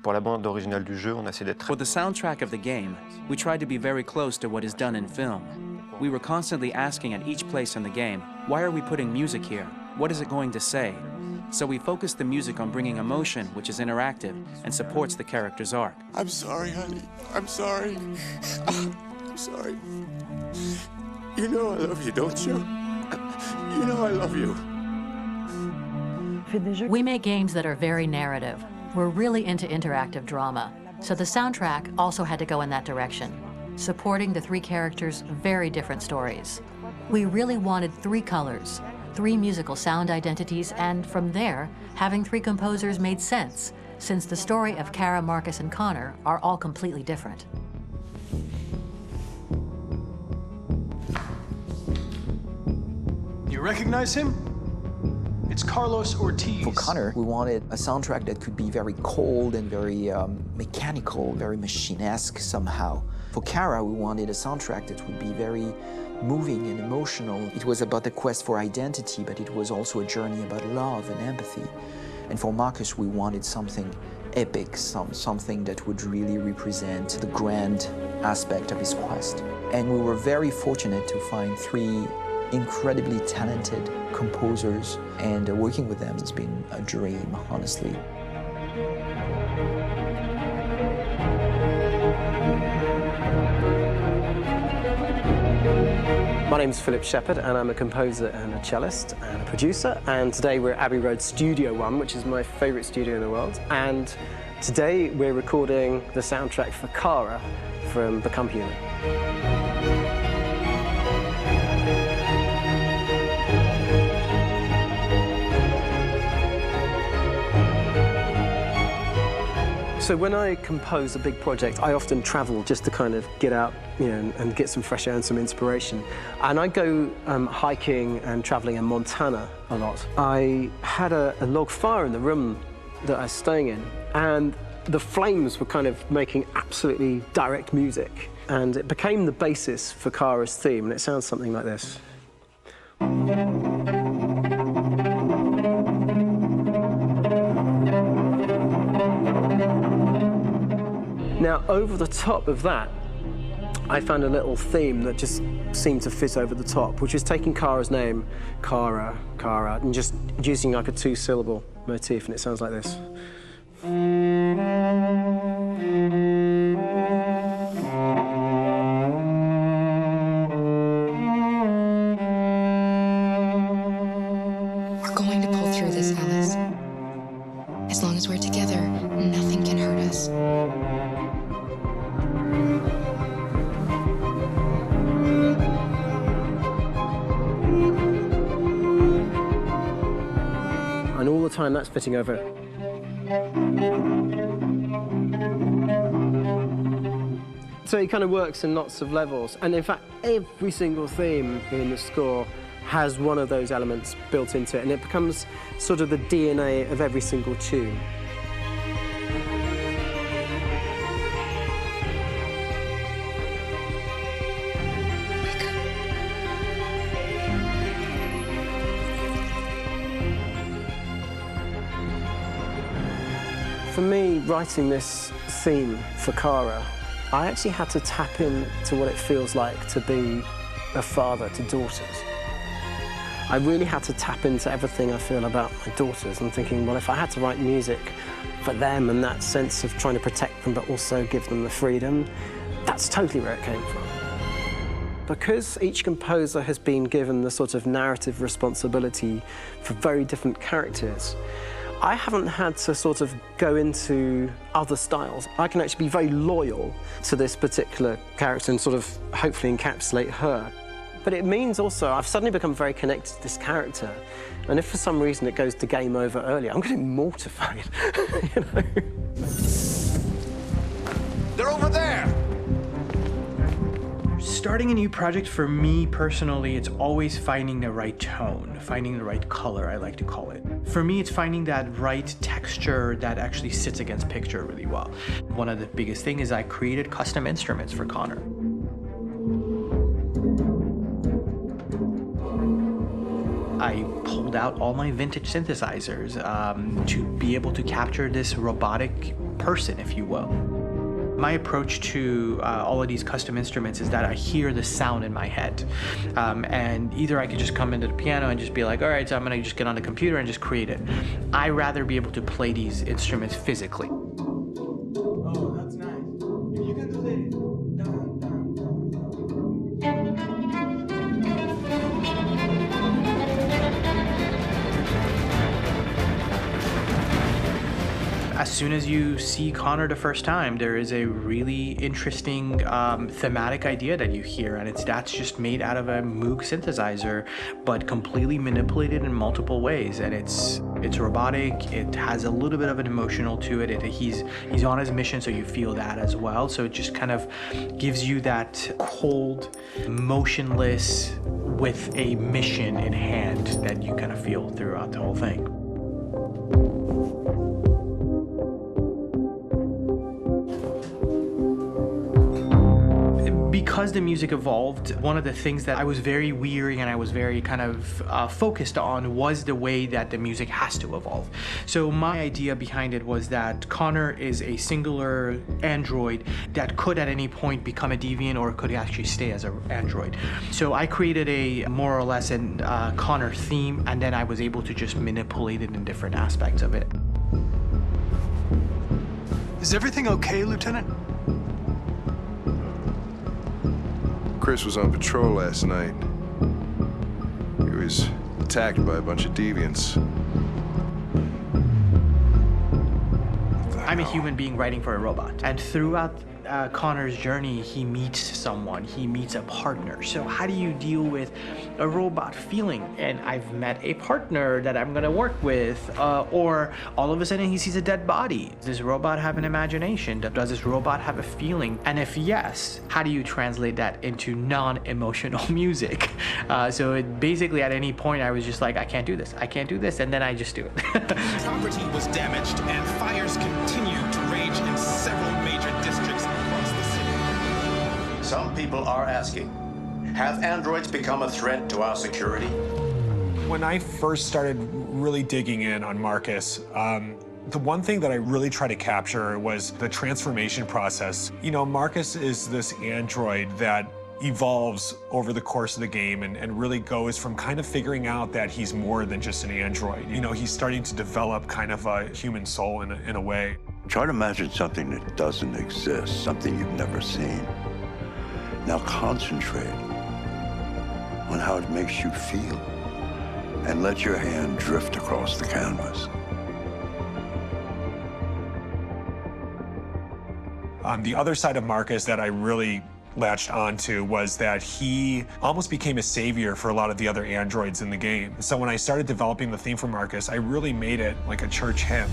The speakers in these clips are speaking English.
Pour la bande originale du jeu, on a essayé d'être... For the soundtrack of the game, we tried to be very close to what is done in film. We were constantly asking at each place in the game, why are we putting music here? What is it going to say? So we focused the music on bringing emotion, which is interactive, and supports the character's arc. I'm sorry, honey. I'm sorry. I'm sorry. You know I love you, don't you? You know I love you. We make games that are very narrative. We're really into interactive drama, so the soundtrack also had to go in that direction, supporting the three characters' very different stories. We really wanted three colors, three musical sound identities, and from there, having three composers made sense, since the story of Kara, Marcus, and Connor are all completely different. You recognize him? It's Carlos Ortiz. For Connor, we wanted a soundtrack that could be very cold and very mechanical, very machine-esque somehow. For Kara, we wanted a soundtrack that would be very moving and emotional. It was about the quest for identity, but it was also a journey about love and empathy. And for Marcus, we wanted something epic, something that would really represent the grand aspect of his quest. And we were very fortunate to find three incredibly talented composers, and working with them has been a dream, honestly. My name's Philip Shepherd, and I'm a composer and a cellist and a producer. And today we're at Abbey Road Studio One, which is my favourite studio in the world. And today we're recording the soundtrack for Kara from Become Human. So when I compose a big project, I often travel just to kind of get out, and get some fresh air and some inspiration. And I go hiking and traveling in Montana a lot. I had a log fire in the room that I was staying in, and the flames were kind of making absolutely direct music. And it became the basis for Kara's theme, and it sounds something like this. Now, over the top of that, I found a little theme that just seemed to fit over the top, which is taking Kara's name, Kara, and just using like a two-syllable motif, and it sounds like this. We're going to pull through this, Alice. As long as we're together, nothing can hurt us. And all the time that's fitting over. So it kind of works in lots of levels. And in fact, every single theme in the score has one of those elements built into it, and it becomes sort of the DNA of every single tune. For me, writing this theme for Kara, I actually had to tap into what it feels like to be a father to daughters. I really had to tap into everything I feel about my daughters and thinking, well, if I had to write music for them and that sense of trying to protect them but also give them the freedom, that's totally where it came from. Because each composer has been given the sort of narrative responsibility for very different characters, I haven't had to sort of go into other styles. I can actually be very loyal to this particular character and sort of hopefully encapsulate her. But it means also I've suddenly become very connected to this character. And if for some reason it goes to game over earlier, I'm getting mortified, you know? They're over there! Starting a new project, for me personally, it's always finding the right tone, finding the right color, I like to call it. For me, it's finding that right texture that actually sits against picture really well. One of the biggest things is I created custom instruments for Connor. I pulled out all my vintage synthesizers to be able to capture this robotic person, if you will. My approach to all of these custom instruments is that I hear the sound in my head. And either I could just come into the piano and just be like, all right, so I'm gonna just get on the computer and just create it. I rather be able to play these instruments physically. Oh, that's nice. You can do that. As soon as you see Connor the first time, there is a really interesting thematic idea that you hear, and that's just made out of a Moog synthesizer, but completely manipulated in multiple ways. And it's robotic. It has a little bit of an emotional to it. He's on his mission, so you feel that as well. So it just kind of gives you that cold, motionless, with a mission in hand that you kind of feel throughout the whole thing. Because the music evolved, one of the things that I was very weary and I was very kind of focused on was the way that the music has to evolve. So my idea behind it was that Connor is a singular android that could at any point become a deviant or could actually stay as an android. So I created a more or less an Connor theme, and then I was able to just manipulate it in different aspects of it. Is everything okay, Lieutenant? Chris was on patrol last night. He was attacked by a bunch of deviants. I'm a human being writing for a robot, and throughout Connor's journey, he meets someone, he meets a partner. So how do you deal with a robot feeling? And I've met a partner that I'm gonna work with, or all of a sudden he sees a dead body. Does this robot have an imagination? Does this robot have a feeling? And if yes, how do you translate that into non-emotional music? So it basically at any point I was just like, I can't do this, and then I just do it. Property was damaged and fires continue to rage in several major districts across the city. Some people are asking, have androids become a threat to our security? When I first started really digging in on Marcus, the one thing that I really tried to capture was the transformation process. You know, Marcus is this android that evolves over the course of the game and really goes from kind of figuring out that he's more than just an android. You know, he's starting to develop kind of a human soul in a way. Try to imagine something that doesn't exist, something you've never seen. Now concentrate on how it makes you feel and let your hand drift across the canvas. The other side of Marcus that I really latched onto was that he almost became a savior for a lot of the other androids in the game. So when I started developing the theme for Marcus, I really made it like a church hymn.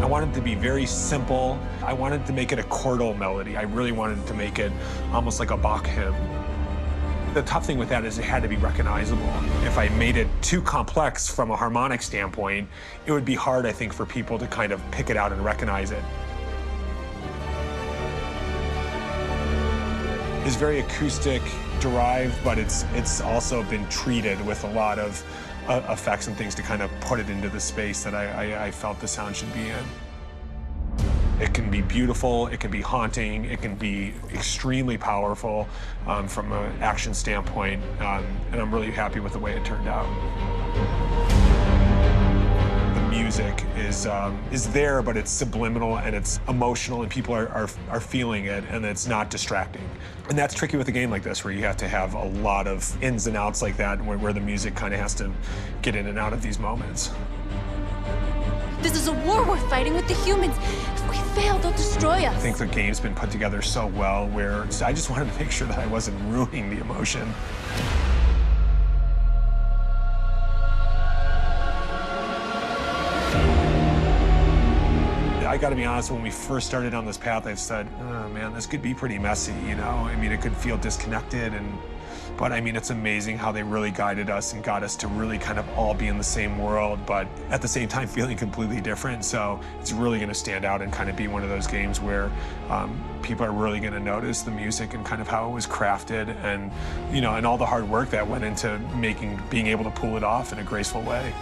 I wanted it to be very simple. I wanted to make it a chordal melody. I really wanted to make it almost like a Bach hymn. The tough thing with that is it had to be recognizable. If I made it too complex from a harmonic standpoint, it would be hard, I think, for people to kind of pick it out and recognize it. It's very acoustic derived, but it's also been treated with a lot of effects and things to kind of put it into the space that I felt the sound should be in. It can be beautiful, it can be haunting, it can be extremely powerful from an action standpoint, and I'm really happy with the way it turned out. The music is there, but it's subliminal and it's emotional, and people are feeling it, and it's not distracting. And that's tricky with a game like this, where you have to have a lot of ins and outs like that, where the music kind of has to get in and out of these moments. This is a war we're fighting with the humans. If we fail, they'll destroy us. I think the game's been put together so well where I just wanted to make sure that I wasn't ruining the emotion. I gotta be honest, when we first started on this path, I said, oh man, this could be pretty messy, you know? I mean, it could feel disconnected, but I mean, it's amazing how they really guided us and got us to really kind of all be in the same world, but at the same time feeling completely different. So it's really gonna stand out and kind of be one of those games where people are really gonna notice the music and kind of how it was crafted and, you know, and all the hard work that went into being able to pull it off in a graceful way.